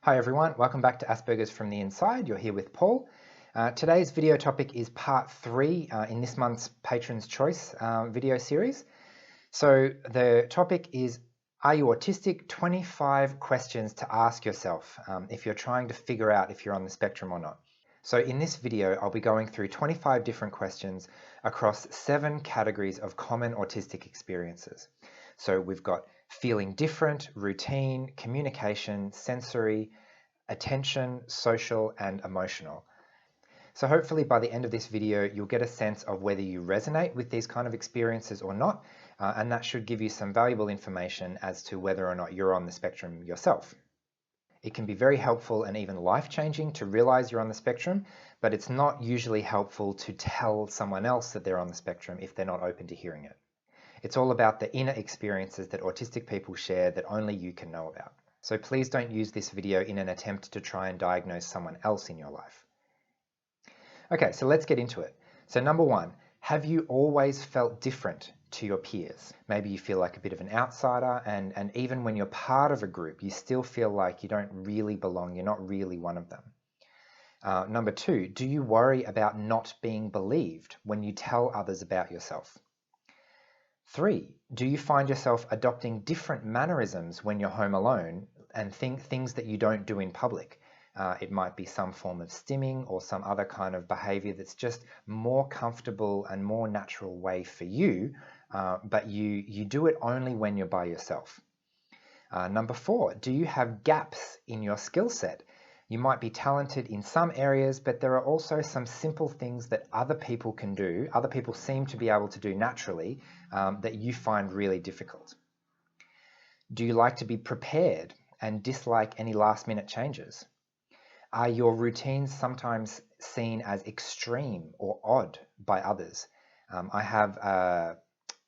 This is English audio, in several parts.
Hi everyone, welcome back to Asperger's from the Inside. You're here with Paul. Today's video topic is part 3 in this month's Patron's Choice video series. So the topic is, are you autistic? 25 questions to ask yourself if you're trying to figure out if you're on the spectrum or not. So in this video, I'll be going through 25 different questions across 7 categories of common autistic experiences. So we've got feeling different, routine, communication, sensory, attention, social, and emotional. So hopefully by the end of this video, you'll get a sense of whether you resonate with these kind of experiences or not, and that should give you some valuable information as to whether or not you're on the spectrum yourself. It can be very helpful and even life-changing to realize you're on the spectrum, but it's not usually helpful to tell someone else that they're on the spectrum if they're not open to hearing it. It's all about the inner experiences that autistic people share that only you can know about. So please don't use this video in an attempt to try and diagnose someone else in your life. Okay, so let's get into it. So number 1, have you always felt different to your peers? Maybe you feel like a bit of an outsider, and even when you're part of a group, you still feel like you don't really belong, you're not really one of them. Number 2, do you worry about not being believed when you tell others about yourself? 3, do you find yourself adopting different mannerisms when you're home alone and things that you don't do in public? It might be some form of stimming or some other kind of behavior that's just more comfortable and more natural way for you, but you do it only when you're by yourself. Number 4, do you have gaps in your skill set? You might be talented in some areas, but there are also some simple things that other people can do, other people seem to be able to do naturally, that you find really difficult. Do you like to be prepared and dislike any last-minute changes? Are your routines sometimes seen as extreme or odd by others? I have a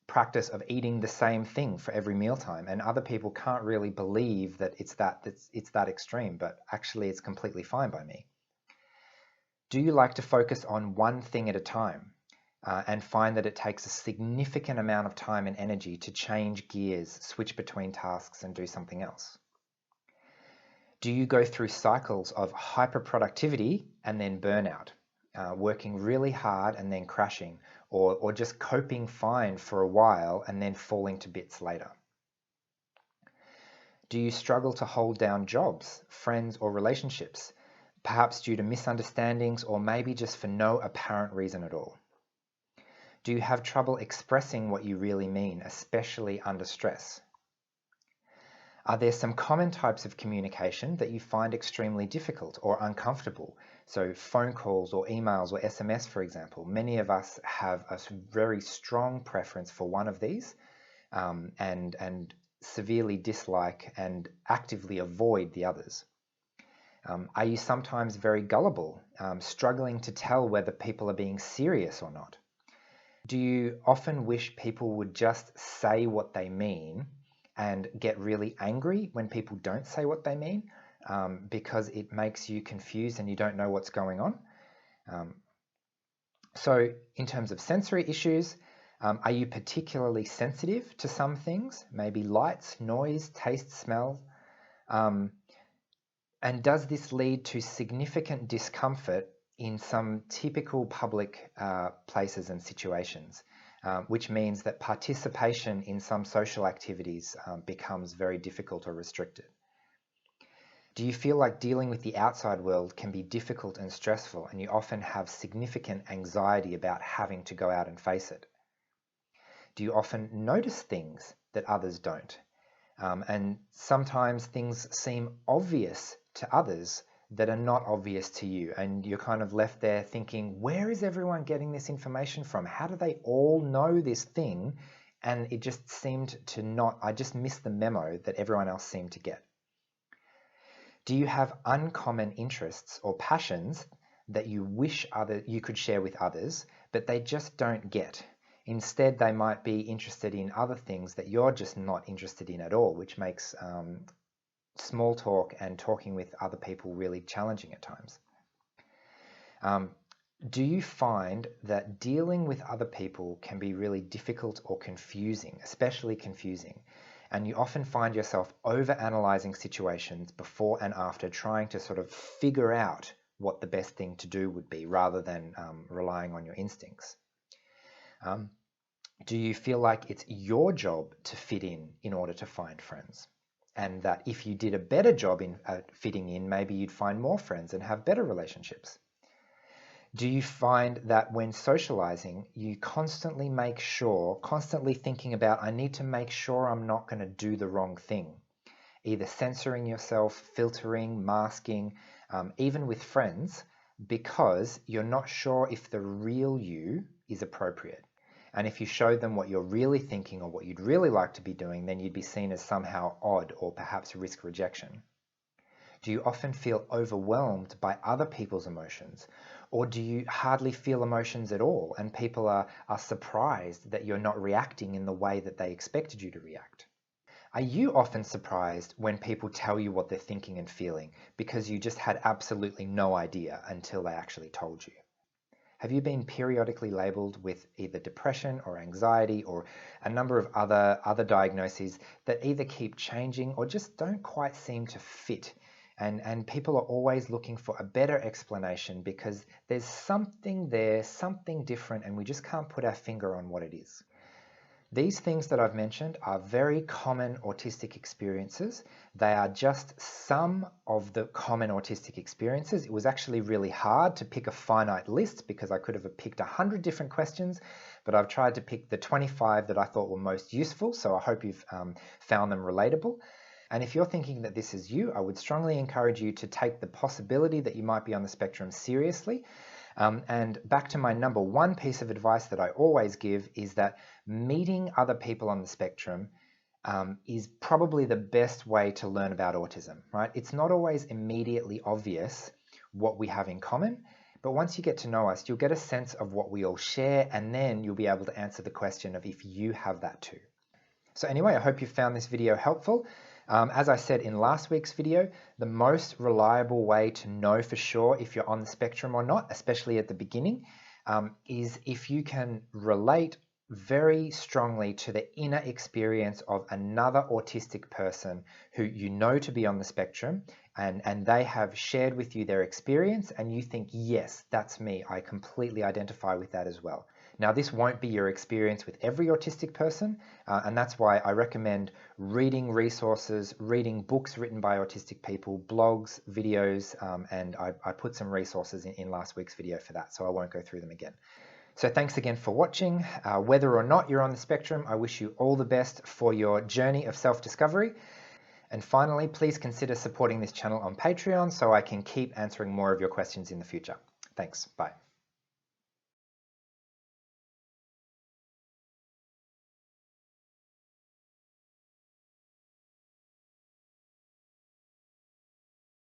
practice of eating the same thing for every mealtime, and other people can't really believe that it's that extreme, but actually it's completely fine by me. Do you like to focus on one thing at a time and find that it takes a significant amount of time and energy to change gears, switch between tasks, and do something else? Do you go through cycles of hyperproductivity and then burnout, working really hard and then crashing, or just coping fine for a while and then falling to bits later? Do you struggle to hold down jobs, friends, or relationships, perhaps due to misunderstandings or maybe just for no apparent reason at all? Do you have trouble expressing what you really mean, especially under stress? Are there some common types of communication that you find extremely difficult or uncomfortable? So phone calls or emails or SMS, for example. Many of us have a very strong preference for one of these and severely dislike and actively avoid the others. Are you sometimes very gullible, struggling to tell whether people are being serious or not? Do you often wish people would just say what they mean and get really angry when people don't say what they mean because it makes you confused and you don't know what's going on? So in terms of sensory issues, are you particularly sensitive to some things, maybe lights, noise, taste, smell? And does this lead to significant discomfort in some typical public places and situations? Which means that participation in some social activities becomes very difficult or restricted. Do you feel like dealing with the outside world can be difficult and stressful, and you often have significant anxiety about having to go out and face it? Do you often notice things that others don't? And sometimes things seem obvious to others that are not obvious to you, and you're kind of left there thinking, where is everyone getting this information from? How do they all know this thing? And it just seemed to not, I just missed the memo that everyone else seemed to get. Do you have uncommon interests or passions that you wish you could share with others, but they just don't get? Instead, they might be interested in other things that you're just not interested in at all, which makes small talk and talking with other people really challenging at times. Do you find that dealing with other people can be really difficult or confusing, especially confusing? and you often find yourself overanalyzing situations before and after, trying to sort of figure out what the best thing to do would be rather than relying on your instincts. Do you feel like it's your job to fit in order to find friends? And that if you did a better job in fitting in, maybe you'd find more friends and have better relationships? Do you find that when socializing, you constantly thinking about, I need to make sure I'm not going to do the wrong thing, either censoring yourself, filtering, masking, even with friends, because you're not sure if the real you is appropriate? And if you showed them what you're really thinking or what you'd really like to be doing, then you'd be seen as somehow odd or perhaps risk rejection. Do you often feel overwhelmed by other people's emotions? Or do you hardly feel emotions at all and people are surprised that you're not reacting in the way that they expected you to react? Are you often surprised when people tell you what they're thinking and feeling because you just had absolutely no idea until they actually told you? Have you been periodically labeled with either depression or anxiety or a number of other diagnoses that either keep changing or just don't quite seem to fit? And people are always looking for a better explanation because there's something there, something different, and we just can't put our finger on what it is. These things that I've mentioned are very common autistic experiences. They are just some of the common autistic experiences. It was actually really hard to pick a finite list because I could have picked 100 different questions, but I've tried to pick the 25 that I thought were most useful, so I hope you've found them relatable. And if you're thinking that this is you, I would strongly encourage you to take the possibility that you might be on the spectrum seriously. And back to my number one piece of advice that I always give is that meeting other people on the spectrum is probably the best way to learn about autism, right? It's not always immediately obvious what we have in common, but once you get to know us, you'll get a sense of what we all share, and then you'll be able to answer the question of if you have that too. So anyway, I hope you found this video helpful. As I said in last week's video, the most reliable way to know for sure if you're on the spectrum or not, especially at the beginning, is if you can relate very strongly to the inner experience of another autistic person who you know to be on the spectrum, and they have shared with you their experience and you think, yes, that's me, I completely identify with that as well. Now, this won't be your experience with every autistic person, and that's why I recommend reading resources, reading books written by autistic people, blogs, videos, and I put some resources in last week's video for that, so I won't go through them again. So thanks again for watching. Whether or not you're on the spectrum, I wish you all the best for your journey of self-discovery. And finally, please consider supporting this channel on Patreon so I can keep answering more of your questions in the future. Thanks. Bye.